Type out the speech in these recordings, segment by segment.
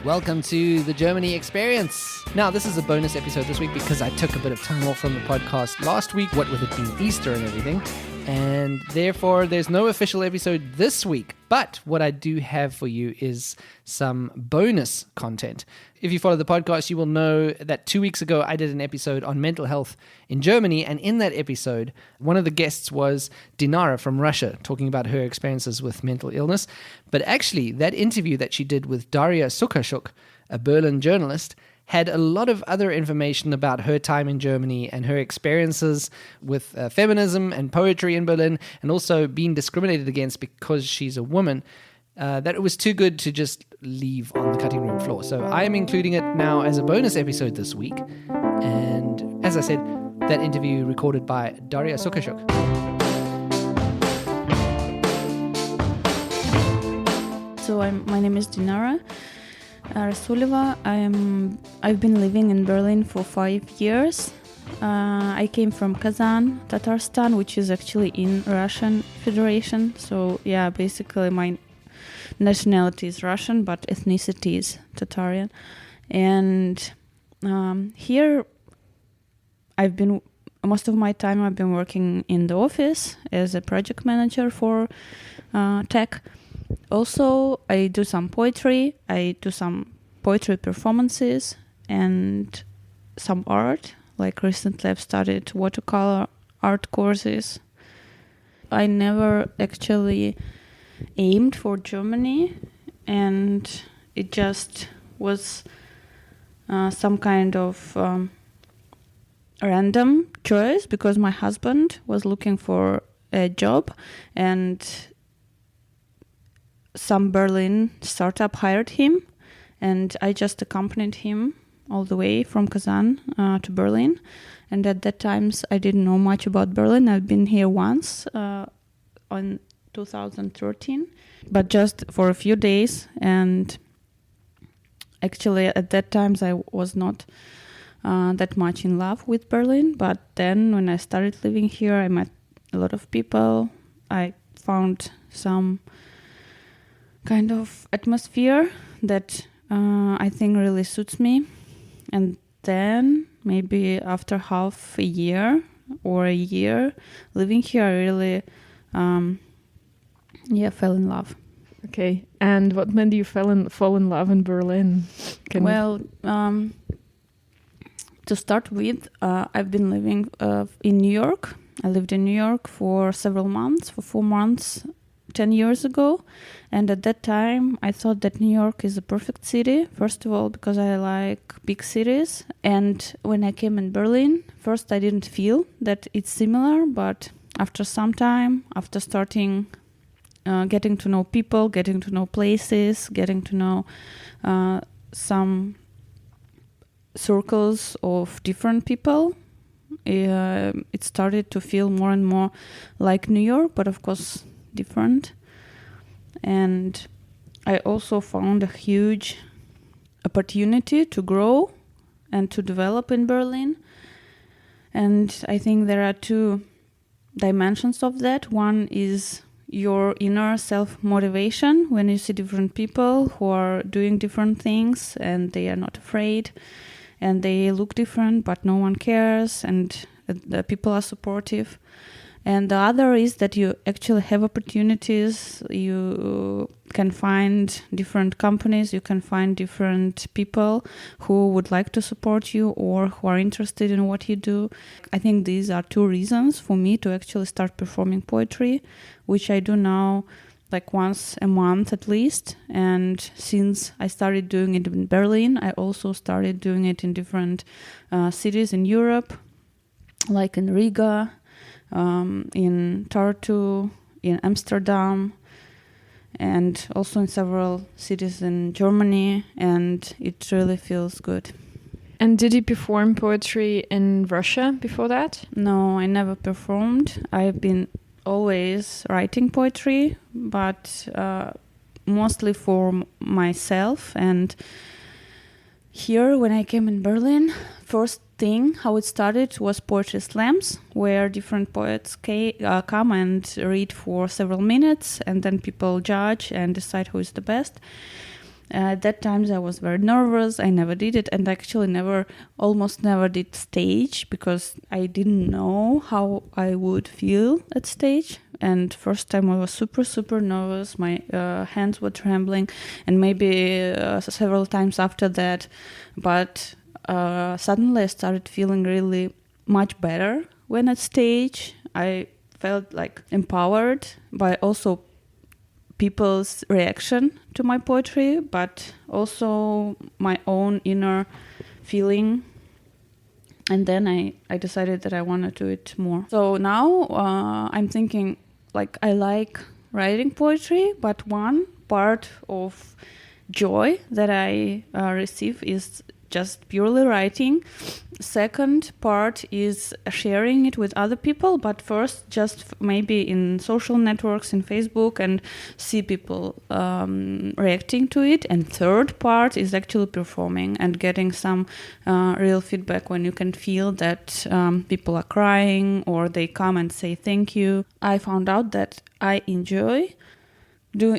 Welcome to the Germany Experience. Now, this is a bonus episode this week because I took a bit of time off from the podcast last week, what with it being Easter and everything, and therefore there's no official episode this week. But what I do have for you is some bonus content. If you follow the podcast, you will know that 2 weeks ago I did an episode on mental health in Germany, and in that episode, one of the guests was Deenara from Russia, talking about her experiences with mental illness. But actually, that interview that she did with Daria Sukharchuk, a Berlin journalist, had a lot of other information about her time in Germany and her experiences with feminism and poetry in Berlin, and also being discriminated against because she's a woman, that it was too good to just leave on the cutting room floor. So I am including it now as a bonus episode this week. And as I said, that interview recorded by Daria Sukharchuk. So my name is Deenara Rasuleva. I've been living in Berlin for 5 years. I came from Kazan, Tatarstan, which is actually in Russian Federation. So yeah, basically my nationality is Russian, but ethnicity is Tatarian. And here most of my time I've been working in the office as a project manager for tech. Also, I do some poetry. I do some poetry performances and some art. Like recently I've started watercolor art courses. I never actually aimed for Germany, and it just was some kind of random choice because my husband was looking for a job and some Berlin startup hired him, and I just accompanied him all the way from Kazan to Berlin. And at that times I didn't know much about Berlin. I've been here once on 2013, but just for a few days. And actually at that times I was not that much in love with Berlin. But then when I started living here, I met a lot of people. I found some kind of atmosphere that I think really suits me. And then maybe after half a year or a year living here, I really fell in love. Okay, and what made you fall in love in Berlin? To start with, I've been living in New York. I lived in New York for several months, for 4 months, 10 years ago. And at that time, I thought that New York is a perfect city. First of all, because I like big cities. And when I came in Berlin, first I didn't feel that it's similar. But after some time, after starting getting to know people, getting to know places, getting to know some circles of different people, it started to feel more and more like New York, but of course different. And I also found a huge opportunity to grow and to develop in Berlin. And I think there are 2 dimensions of that. One is your inner self-motivation when you see different people who are doing different things and they are not afraid and they look different, but no one cares, and the people are supportive. And the other is that you actually have opportunities. You can find different companies, you can find different people who would like to support you or who are interested in what you do. I think these are 2 reasons for me to actually start performing poetry, which I do now like once a month at least. And since I started doing it in Berlin, I also started doing it in different cities in Europe, like in Riga, in Tartu, in Amsterdam, and also in several cities in Germany, and it really feels good. And did you perform poetry in Russia before that? No, I never performed. I've been always writing poetry, but mostly for myself. And here, when I came in Berlin, first thing, how it started was poetry slams, where different poets come and read for several minutes, and then people judge and decide who is the best. At that time, I was very nervous. I never did it, and actually almost never did stage because I didn't know how I would feel at stage. And first time I was super, super nervous. My hands were trembling, and maybe several times after that. But suddenly I started feeling really much better when at stage. I felt like empowered by also people's reaction to my poetry, but also my own inner feeling. And then I decided that I want to do it more. So now I'm thinking, like, I like writing poetry, but one part of joy that I receive is just purely writing. Second part is sharing it with other people, but first just maybe in social networks, in Facebook, and see people reacting to it. And third part is actually performing and getting some real feedback when you can feel that people are crying or they come and say thank you. I found out that I enjoy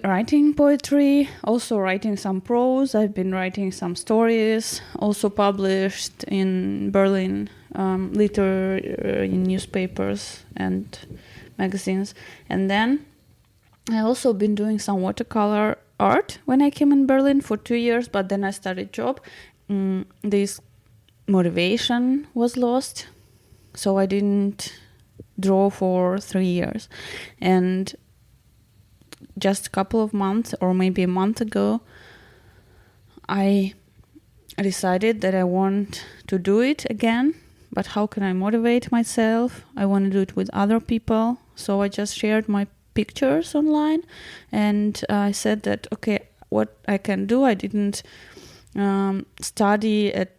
writing poetry, also writing some prose. I've been writing some stories, also published in Berlin, in newspapers and magazines. And then I also been doing some watercolor art when I came in Berlin for 2 years, but then I started job. This motivation was lost, so I didn't draw for 3 years. And just a couple of months or maybe a month ago, I decided that I want to do it again. But how can I motivate myself? I want to do it with other people. So I just shared my pictures online, and I said that, okay, what I can do, I didn't study at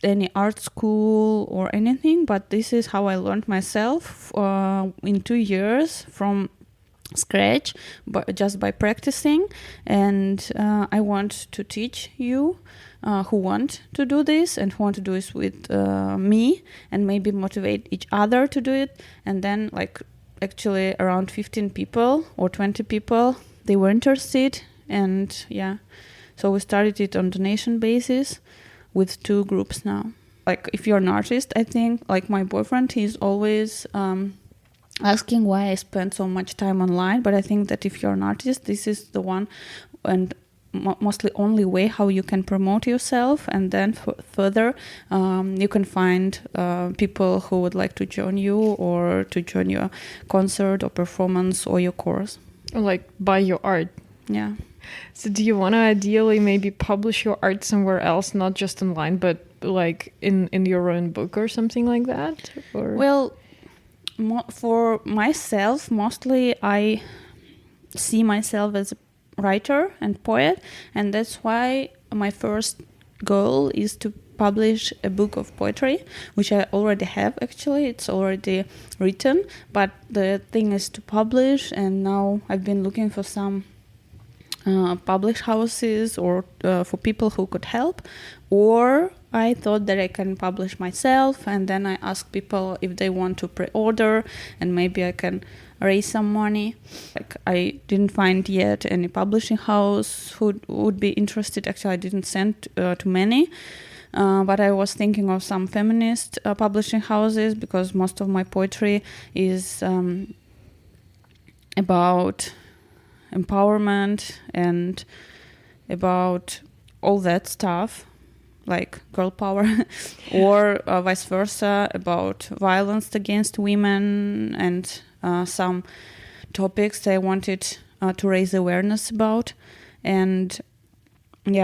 any art school or anything, but this is how I learned myself in 2 years from scratch, but just by practicing. And I want to teach you who want to do this and who want to do this with me, and maybe motivate each other to do it. And then, like, actually around 15 people or 20 people, they were interested. And so we started it on donation basis with 2 groups now. Like, if you're an artist, I think, like my boyfriend, he's always asking why I spend so much time online. But I think that if you're an artist, this is the one and mostly only way how you can promote yourself. And then further, you can find people who would like to join you or to join your concert or performance or your course. Or like buy your art. Yeah. So do you want to ideally maybe publish your art somewhere else, not just online, but like in your own book or something like that? Or? Well, for myself, mostly I see myself as a writer and poet, and that's why my first goal is to publish a book of poetry, which I already have. Actually, it's already written, but the thing is to publish. And now I've been looking for some publish houses or for people who could help, or I thought that I can publish myself, and then I ask people if they want to pre-order, and maybe I can raise some money. Like, I didn't find yet any publishing house who would be interested. Actually, I didn't send to many, but I was thinking of some feminist publishing houses, because most of my poetry is about empowerment and about all that stuff, like girl power, or vice versa, about violence against women and some topics I wanted to raise awareness about. And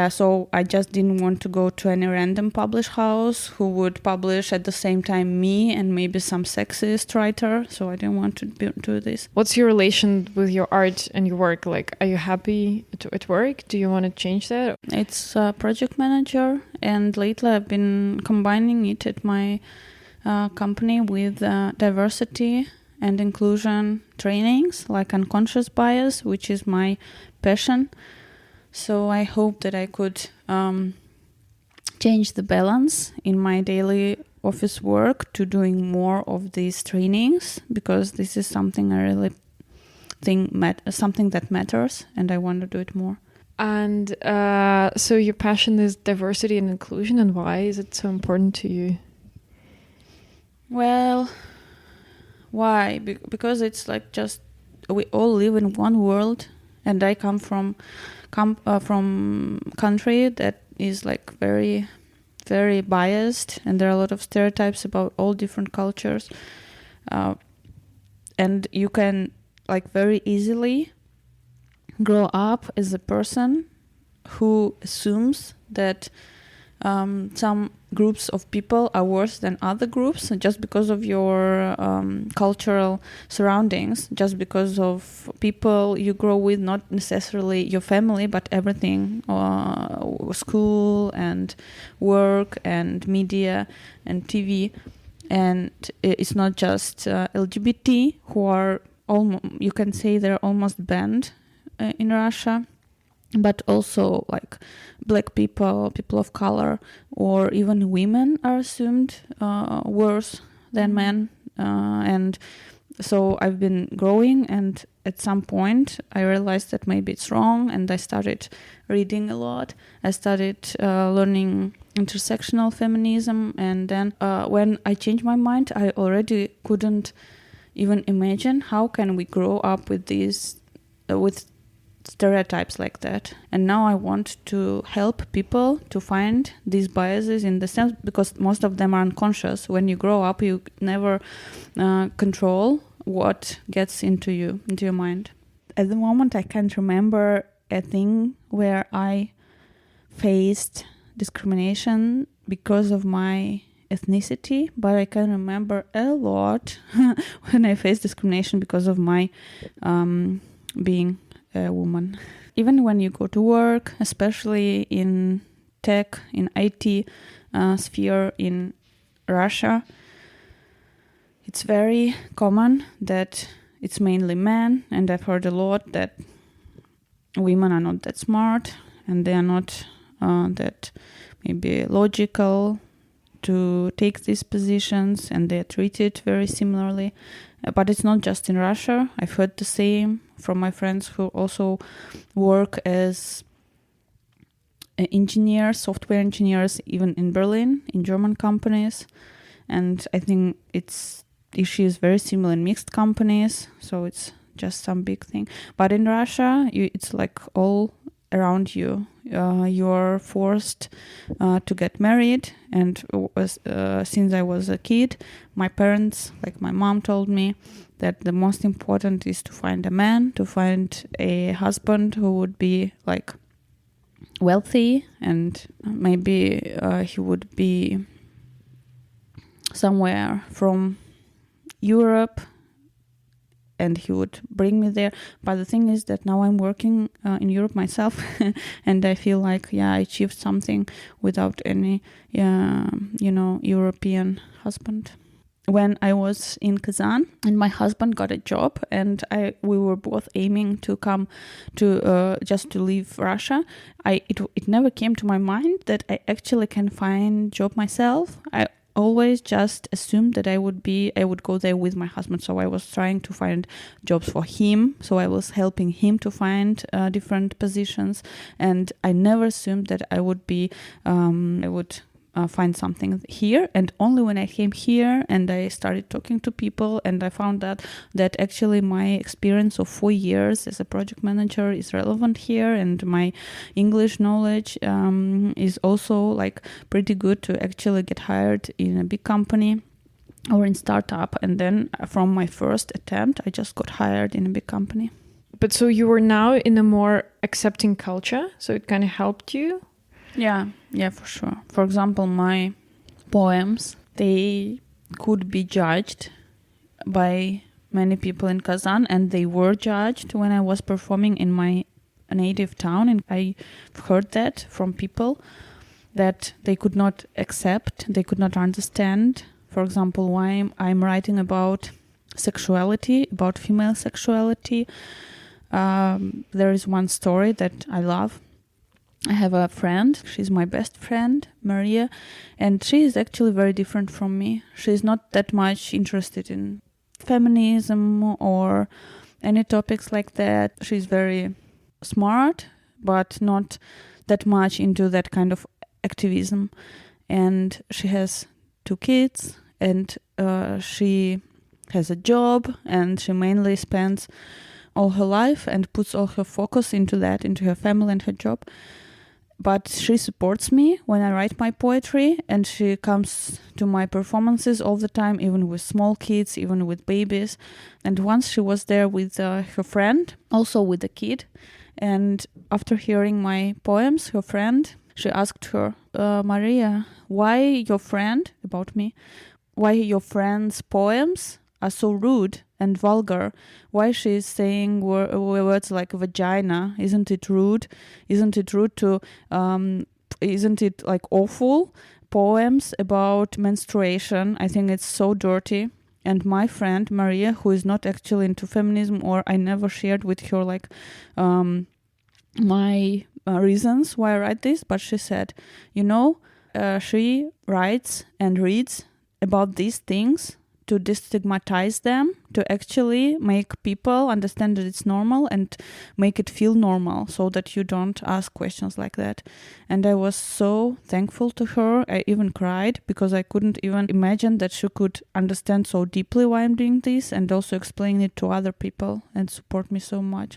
so I just didn't want to go to any random publish house who would publish at the same time me and maybe some sexist writer. So I didn't want to do this. What's your relation with your art and your work? Like, are you happy at work? Do you want to change that? It's project manager, and lately I've been combining it at my company with diversity and inclusion trainings, like unconscious bias, which is my passion. So I hope that I could change the balance in my daily office work to doing more of these trainings, because this is something I really think something that matters, and I want to do it more. And so your passion is diversity and inclusion, and why is it so important to you? Well, why? Because it's like just we all live in one world, and I come from country that is like very, very biased, and there are a lot of stereotypes about all different cultures, and you can like very easily grow up as a person who assumes that some groups of people are worse than other groups just because of your cultural surroundings, just because of people you grow with, not necessarily your family, but everything, school and work and media and TV. And it's not just LGBT who are, you can say they're almost banned in Russia, but also like black people, people of color, or even women are assumed worse than men. And so I've been growing, and at some point I realized that maybe it's wrong, and I started reading a lot. I started learning intersectional feminism, and then when I changed my mind, I already couldn't even imagine how can we grow up with these with stereotypes like that. And now I want to help people to find these biases in the sense, because most of them are unconscious. When you grow up, you never control what gets into your mind. At the moment, I can't remember a thing where I faced discrimination because of my ethnicity, but I can remember a lot when I faced discrimination because of my being a woman. Even when you go to work, especially in tech, in IT sphere in Russia, it's very common that it's mainly men, and I've heard a lot that women are not that smart, and they are not that maybe logical to take these positions, and they are treated very similarly. But it's not just in Russia. I've heard the same from my friends who also work as engineers, software engineers, even in Berlin, in German companies. And I think issue is very similar in mixed companies, so it's just some big thing. But in Russia, it's like all around you. You're forced to get married, and since I was a kid, my parents, like my mom, told me that the most important is to find a man, to find a husband who would be like wealthy, and maybe he would be somewhere from Europe, and he would bring me there. But the thing is that now I'm working in Europe myself, and I feel like, I achieved something without any, European husband. When I was in Kazan, and my husband got a job, and we were both aiming to come to just to leave Russia, it never came to my mind that I actually can find job myself. I always just assumed that I would go there with my husband. So I was trying to find jobs for him. So I was helping him to find different positions. And I never assumed that I would find something here. And only when I came here and I started talking to people, and I found that actually my experience of 4 years as a project manager is relevant here, and my English knowledge is also like pretty good to actually get hired in a big company or in startup. And then from my first attempt, I just got hired in a big company. But so you were now in a more accepting culture, so it kind of helped you? Yeah, for sure. For example, my poems, they could be judged by many people in Kazan, and they were judged when I was performing in my native town. And I've heard that from people that they could not accept, they could not understand, for example, why I'm writing about sexuality, about female sexuality. There is one story that I love. I have a friend, she's my best friend, Maria, and she is actually very different from me. She's not that much interested in feminism or any topics like that. She's very smart, but not that much into that kind of activism. And she has 2 kids, and she has a job, and she mainly spends all her life and puts all her focus into that, into her family and her job. But she supports me when I write my poetry, and she comes to my performances all the time, even with small kids, even with babies. And once she was there with her friend, also with a kid. And after hearing my poems, her friend, she asked her, Maria, why your friend, about me, why your friend's poems are so rude and vulgar? Why she's saying words like vagina? Isn't it rude? Isn't it rude to, isn't it like awful? Poems about menstruation, I think it's so dirty. And my friend Maria, who is not actually into feminism, or I never shared with her like my reasons why I write this, but she said, she writes and reads about these things to destigmatize them, to actually make people understand that it's normal and make it feel normal, so that you don't ask questions like that. And I was so thankful to her. I even cried, because I couldn't even imagine that she could understand so deeply why I'm doing this, and also explain it to other people and support me so much.